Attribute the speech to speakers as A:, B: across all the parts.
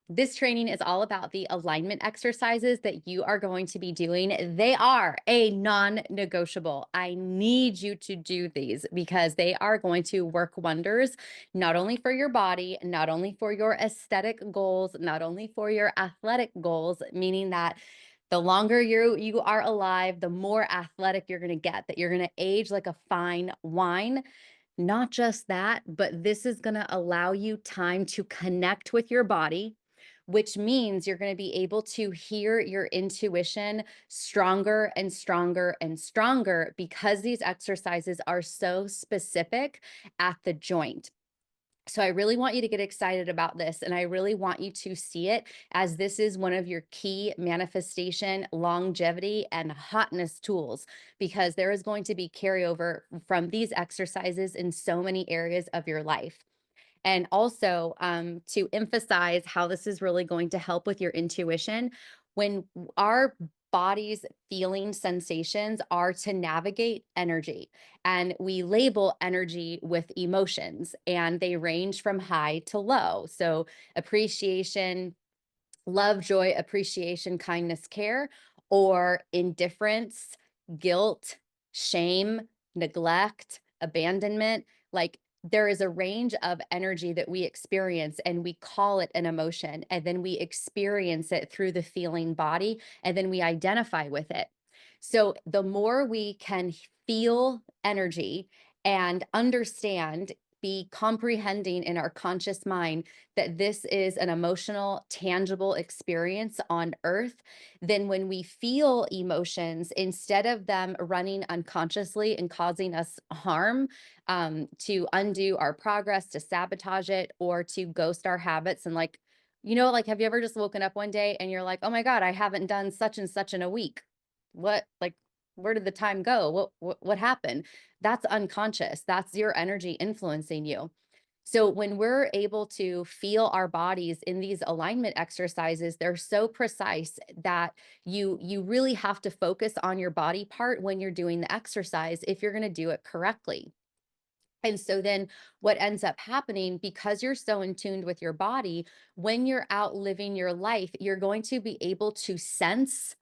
A: This training is all about the alignment exercises that you are going to be doing. They are a non negotiable. I need you to do these because they are going to work wonders, not only for your body, not only for your aesthetic goals, not only for your athletic goals, meaning that the longer you are alive, the more athletic you're going to get, that you're going to age like a fine wine. Not just that, but this is going to allow you time to connect with your body, which means you're going to be able to hear your intuition stronger and stronger and stronger because these exercises are so specific at the joint. So I really want you to get excited about this, and I really want you to see it as this is one of your key manifestation, longevity, and hotness tools, because there is going to be carryover from these exercises in so many areas of your life. And also, to emphasize how this is really going to help with your intuition, when our body's feeling sensations are to navigate energy, and we label energy with emotions, and they range from high to low. So, appreciation, love, joy, appreciation, kindness, care, or indifference, guilt, shame, neglect, abandonment. Like there is a range of energy that we experience and we call it an emotion. And then we experience it through the feeling body and then we identify with it. So the more we can feel energy and understand, be comprehending in our conscious mind that this is an emotional, tangible experience on earth, then when we feel emotions, instead of them running unconsciously and causing us harm, to undo our progress, to sabotage it, or to ghost our habits, and like, have you ever just woken up one day and you're like, oh my God, I haven't done such and such in a week? What, like, where did the time go? What happened? That's unconscious. That's your energy influencing you. So when we're able to feel our bodies in these alignment exercises, they're so precise that you really have to focus on your body part when you're doing the exercise if you're going to do it correctly. And so then what ends up happening, because you're so in tuned with your body, when you're out living your life, you're going to be able to sense,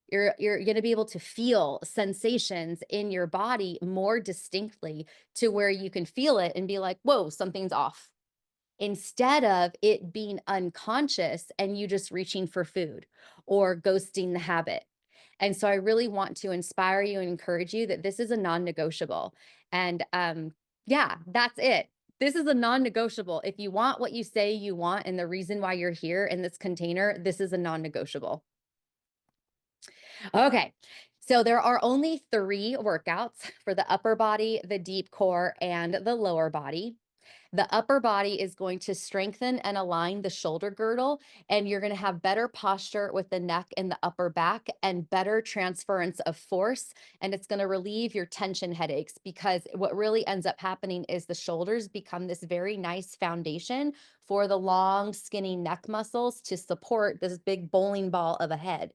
A: you're going to be able to feel sensations in your body more distinctly, to where you can feel it and be like, whoa, something's off, instead of it being unconscious and you just reaching for food or ghosting the habit. And so I really want to inspire you and encourage you that this is a non-negotiable. And yeah, that's it. This is a non-negotiable. If you want what you say you want and the reason why you're here in this container, this is a non-negotiable. Okay. So there are only 3 workouts for the upper body, the deep core, and the lower body. The upper body is going to strengthen and align the shoulder girdle, and you're going to have better posture with the neck and the upper back and better transference of force. And it's going to relieve your tension headaches, because what really ends up happening is the shoulders become this very nice foundation for the long, skinny neck muscles to support this big bowling ball of a head.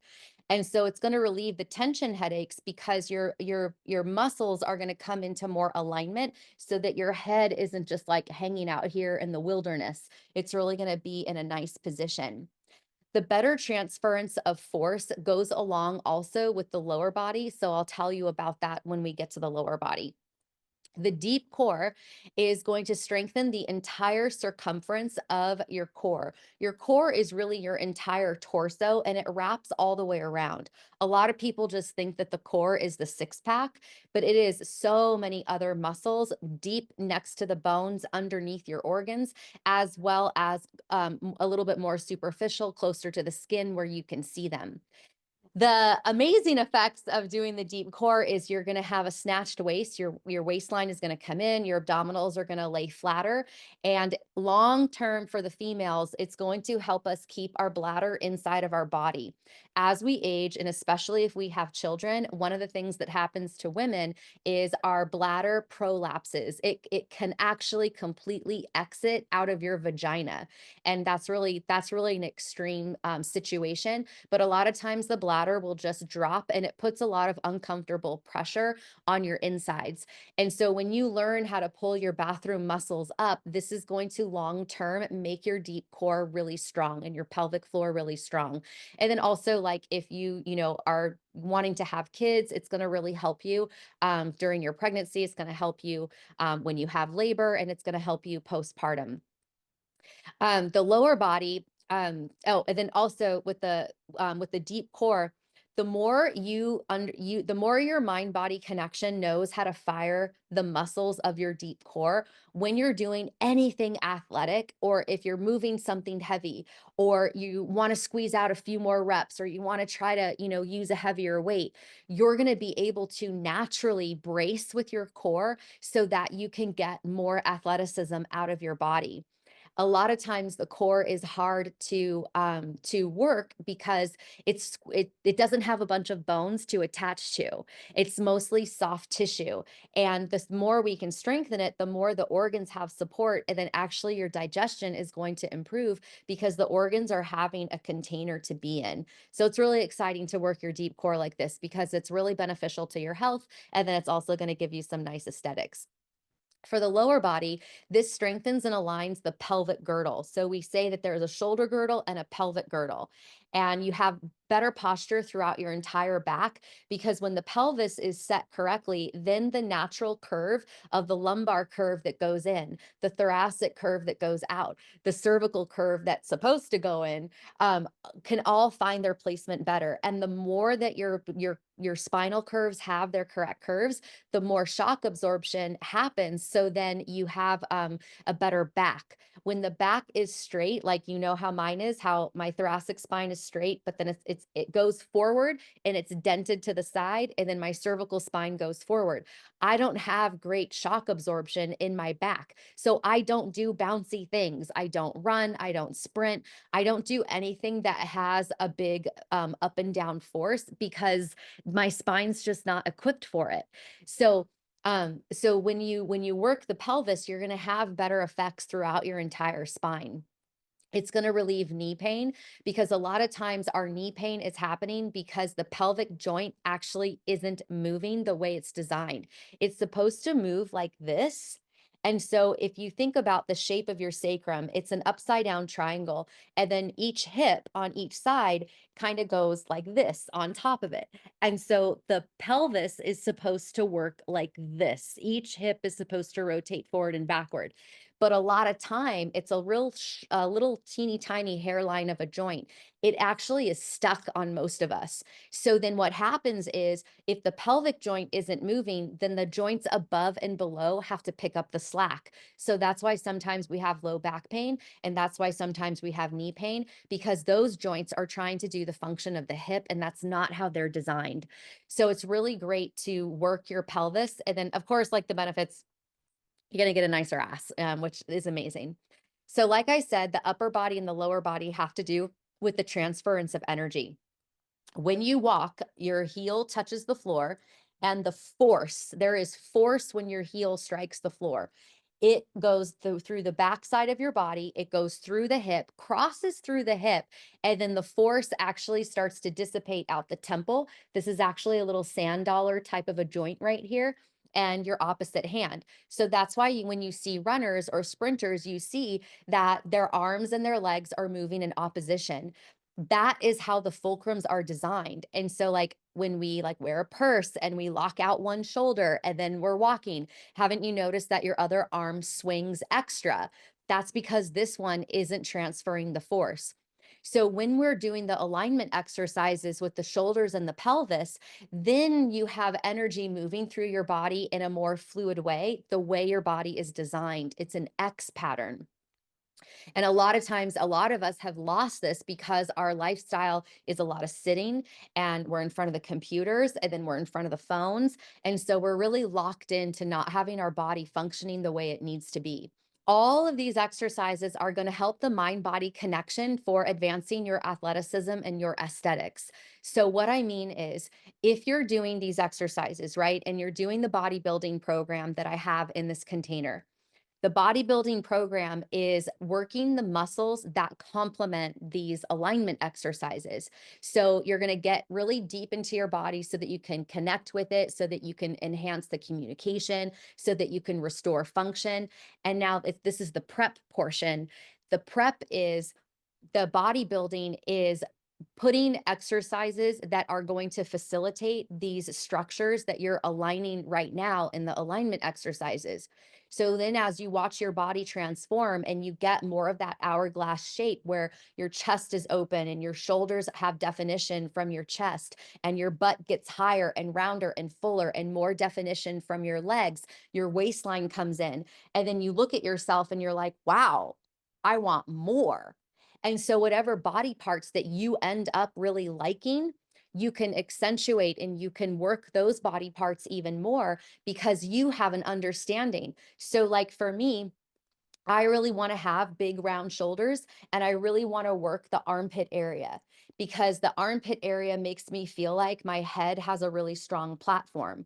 A: And so it's going to relieve the tension headaches because your muscles are going to come into more alignment, so that your head isn't just like hanging out here in the wilderness. It's really going to be in a nice position. The better transference of force goes along also with the lower body. So I'll tell you about that when we get to the lower body. The deep core is going to strengthen the entire circumference of your core. Your core is really your entire torso, and it wraps all the way around. A lot of people just think that the core is the six pack, but it is so many other muscles deep next to the bones underneath your organs, as well as a little bit more superficial, closer to the skin where you can see them. The amazing effects of doing the deep core is you're going to have a snatched waist. Your waistline is going to come in, your abdominals are going to lay flatter, and long term for the females, it's going to help us keep our bladder inside of our body. As we age, and especially if we have children, one of the things that happens to women is our bladder prolapses. It can actually completely exit out of your vagina, and that's really an extreme situation. But a lot of times the bladder bladder will just drop, and it puts a lot of uncomfortable pressure on your insides. And so when you learn how to pull your bathroom muscles up, this is going to long term make your deep core really strong and your pelvic floor really strong. And then also, like, if you are wanting to have kids, it's going to really help you during your pregnancy. It's going to help you when you have labor, and it's going to help you postpartum. The lower body, and then also with the deep core, the more your mind body connection knows how to fire the muscles of your deep core when you're doing anything athletic, or if you're moving something heavy, or you want to squeeze out a few more reps, or you want to try to, use a heavier weight, you're going to be able to naturally brace with your core so that you can get more athleticism out of your body. A lot of times the core is hard to work because it doesn't have a bunch of bones to attach to. It's mostly soft tissue. And the more we can strengthen it, the more the organs have support. And then actually your digestion is going to improve because the organs are having a container to be in. So it's really exciting to work your deep core like this because it's really beneficial to your health. And then it's also going to give you some nice aesthetics. For the lower body, this strengthens and aligns the pelvic girdle. So we say that there's a shoulder girdle and a pelvic girdle, and you have better posture throughout your entire back because when the pelvis is set correctly, then the natural curve of the lumbar curve that goes in, the thoracic curve that goes out, the cervical curve that's supposed to go in, can all find their placement better. And the more that your spinal curves have their correct curves, the more shock absorption happens. So then you have a better back. When the back is straight, like how mine is, how my thoracic spine is straight, but then it goes forward and it's dented to the side, and then my cervical spine goes forward. I don't have great shock absorption in my back. So I don't do bouncy things. I don't run, I don't sprint, I don't do anything that has a big up and down force because my spine's just not equipped for it. So when you work the pelvis, you're going to have better effects throughout your entire spine. It's going to relieve knee pain because a lot of times our knee pain is happening because the pelvic joint actually isn't moving the way it's designed. It's supposed to move like this. And so if you think about the shape of your sacrum, it's an upside down triangle. And then each hip on each side kind of goes like this on top of it. And so the pelvis is supposed to work like this. Each hip is supposed to rotate forward and backward. But a lot of time, it's a little teeny tiny hairline of a joint. It actually is stuck on most of us. So then what happens is if the pelvic joint isn't moving, then the joints above and below have to pick up the slack. So that's why sometimes we have low back pain. And that's why sometimes we have knee pain because those joints are trying to do the function of the hip. And that's not how they're designed. So it's really great to work your pelvis. And then, of course, like the benefits, you're going to get a nicer ass, which is amazing. So, like I said, the upper body and the lower body have to do with the transference of energy. When you walk, your heel touches the floor, and there is force when your heel strikes the floor. It goes through the back side of your body, it goes through the hip, crosses through the hip, and then the force actually starts to dissipate out the temple. This is actually a little sand dollar type of a joint right here. And your opposite hand. So that's why when you see runners or sprinters, you see that their arms and their legs are moving in opposition. That is how the fulcrums are designed. And so like when we like wear a purse and we lock out one shoulder and then we're walking, haven't you noticed that your other arm swings extra? That's because this one isn't transferring the force. So when we're doing the alignment exercises with the shoulders and the pelvis, then you have energy moving through your body in a more fluid way, the way your body is designed. It's an X pattern. And a lot of times, a lot of us have lost this because our lifestyle is a lot of sitting and we're in front of the computers and then we're in front of the phones. And so we're really locked into not having our body functioning the way it needs to be. All of these exercises are going to help the mind body connection for advancing your athleticism and your aesthetics. So, what I mean is, if you're doing these exercises, right, and you're doing the bodybuilding program that I have in this container, The bodybuilding program is working the muscles that complement these alignment exercises. So you're going to get really deep into your body so that you can connect with it, so that you can enhance the communication, so that you can restore function. And now, if this is the prep portion, the prep is the bodybuilding is putting exercises that are going to facilitate these structures that you're aligning right now in the alignment exercises. So then, as you watch your body transform and you get more of that hourglass shape where your chest is open and your shoulders have definition from your chest, and your butt gets higher and rounder and fuller and more definition from your legs, your waistline comes in. And then you look at yourself and you're like, wow, I want more. And so, whatever body parts that you end up really liking, you can accentuate and you can work those body parts even more because you have an understanding. So, like for me, I really want to have big round shoulders and I really want to work the armpit area because the armpit area makes me feel like my head has a really strong platform.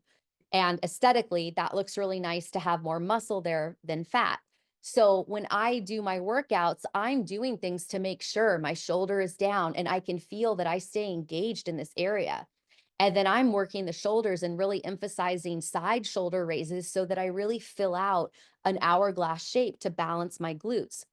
A: And aesthetically, that looks really nice to have more muscle there than fat. So when I do my workouts, I'm doing things to make sure my shoulder is down and I can feel that I stay engaged in this area. And then I'm working the shoulders and really emphasizing side shoulder raises so that I really fill out an hourglass shape to balance my glutes.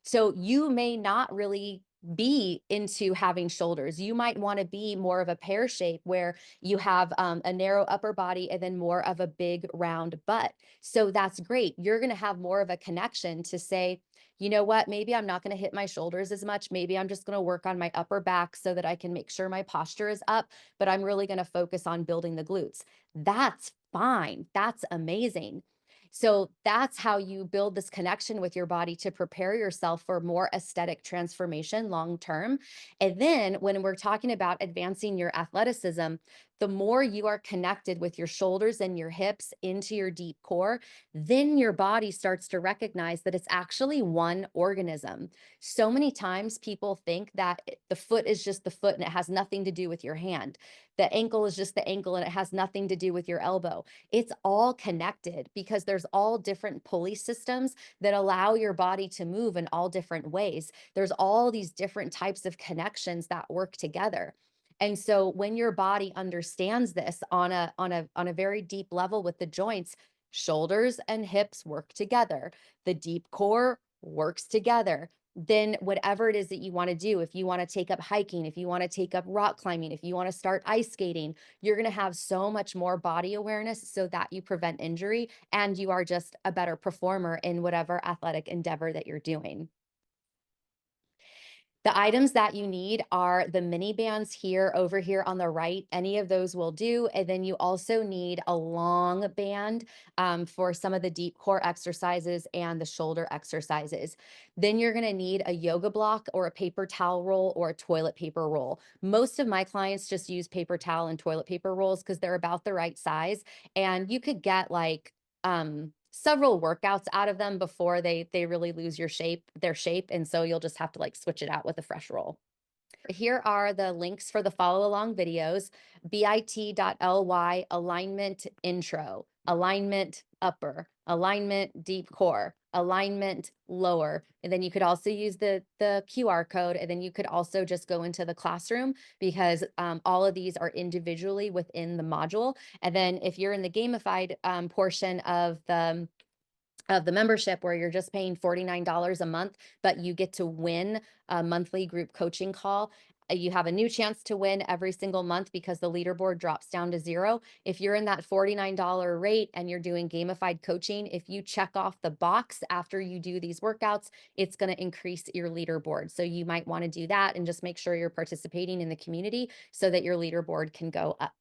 A: So you may not really be into having shoulders. You might want to be more of a pear shape where you have a narrow upper body and then more of a big round butt. So that's great. You're going to have more of a connection to say, you know what, maybe I'm not going to hit my shoulders as much. Maybe I'm just going to work on my upper back so that I can make sure my posture is up, but I'm really going to focus on building the glutes. That's fine. That's amazing. So that's how you build this connection with your body to prepare yourself for more aesthetic transformation long term. And then when we're talking about advancing your athleticism, the more you are connected with your shoulders and your hips into your deep core, then your body starts to recognize that it's actually one organism. So many times people think that the foot is just the foot and it has nothing to do with your hand. The ankle is just the ankle and it has nothing to do with your elbow. It's all connected because there's all different pulley systems that allow your body to move in all different ways. There's all these different types of connections that work together. And so when your body understands this on a very deep level with the joints, shoulders and hips work together. The deep core works together. Then whatever it is that you want to do, if you want to take up hiking, if you want to take up rock climbing, if you want to start ice skating, you're going to have so much more body awareness so that you prevent injury and you are just a better performer in whatever athletic endeavor that you're doing. The items that you need are the mini bands here, over here on the right. Any of those will do. And then you also need a long band for some of the deep core exercises and the shoulder exercises. Then you're going to need a yoga block or a paper towel roll or a toilet paper roll. Most of my clients just use paper towel and toilet paper rolls because they're about the right size. And you could get like several workouts out of them before they really lose their shape. And so you'll just have to like switch it out with a fresh roll. Here are the links for the follow along videos: bit.ly alignment intro, alignment upper, alignment deep core, alignment lower. And then you could also use the QR code. And then you could also just go into the classroom because all of these are individually within the module. And then if you're in the gamified portion of the membership where you're just paying $49 a month, but you get to win a monthly group coaching call. You have a new chance to win every single month because the leaderboard drops down to zero. If you're in that $49 rate and you're doing gamified coaching, if you check off the box after you do these workouts, it's going to increase your leaderboard. So you might want to do that and just make sure you're participating in the community so that your leaderboard can go up.